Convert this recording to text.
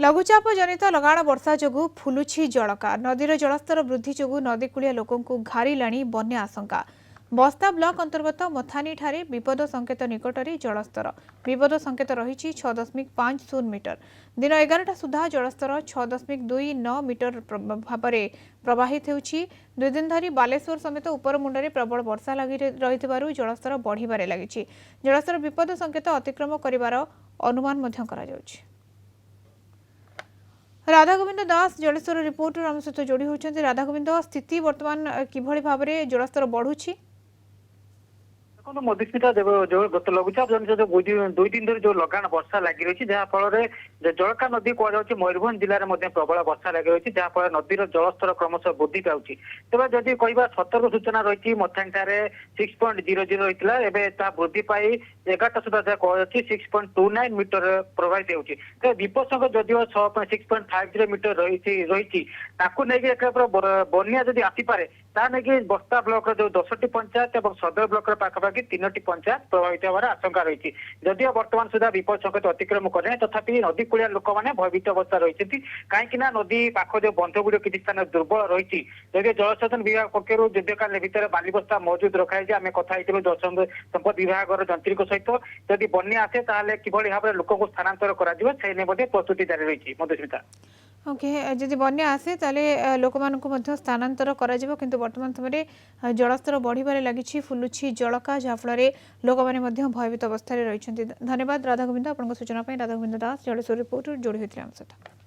लघुचाप जनित लगाण वर्षा जोगु फुलुछि जलका नदीर जलस्तर वृद्धि जोगु नदीकूलिया लोकंकु घारिलाणी बन्या आशंका। बस्ता ब्लॉक अंतर्गत मथानी ठारे विपद संकेत निकटरे जलस्तर विपद संकेत रही 6.50 मीटर दिन 11टा सुधा जलस्तर 6.29 मीटर भाव में प्रवाहित होउछि। 2 दिन धरी बालेश्वर समेत उपर मुंडरे प्रबल वर्षा लगी रही जलस्तर बढ़िबारे लागिछि। जलस्तर विपद संकेत अतिक्रम करिवार अनुमान मध्य करा जाउछि। राधागोविंद दास जलेश्वर रिपोर्टर आम सहित जोड़ी होती। राधागोविंद स्थिति वर्तमान किभली भाव में जलस्तर बढ़ुछि? देखो मधुस्मिता जो गत लघुचाप जनित जो 2 दिन धरी जो लगाण वर्षा लगी रही जहाँफल जलका नदी कहुच्छे मयूरभंज जिले में प्रबल वर्षा लगी रही जहाँफल नदीर जलस्तर क्रमशः वृद्धि पाଉଛି। तेज जदि कह सतर्क सूचना रही मथानीठारे 6.00 रही है वृद्धि पाई 11टा सुधा जहाँ कहुच्छे 6.29 मीटर प्रभावित होती। विपद संकेत जदिव 6.50 मीटर रही बन्या जदि आसीपे ताकि बस्ता ब्लॉक जो 10टी पंचायत और सदर ब्लॉक पाखापाखि 3टी पंचायत प्रभावित होवार आशंका रही। जदिव बर्तमान सुधा विपद संकेत अतिक्रम करे तथापि नदी कूलिया लोक मैंने भयभीत अवस्था रही कहीं नदी पाख जो बंध गुड़ किसी स्थान दुर्बल रही। जदि जलसेचन विभाग पक्ष युद्धकाल भितर बालीबस्ता मौजूद रखाई जल जल संपद विभाग जंत्री सहित जदि बन्या आसे ताले किभली भाव में लोक स्थानांतर कर प्रस्तुति जारी रही। मधुस्मिता ओके जदि बन्या आसे ताले लोक मानकु स्थानांतर करा जिवो किंतु वर्तमान समय जलस्तर बढ़िबारे लागिछि फुलुछि जलका जाफल लोक मैंने भयभीत अवस्था रही। धन्यवाद राधागोविंद आपन सूचना राधागोविंद दास जलेश्वर रिपोर्टर जोड़ी होते।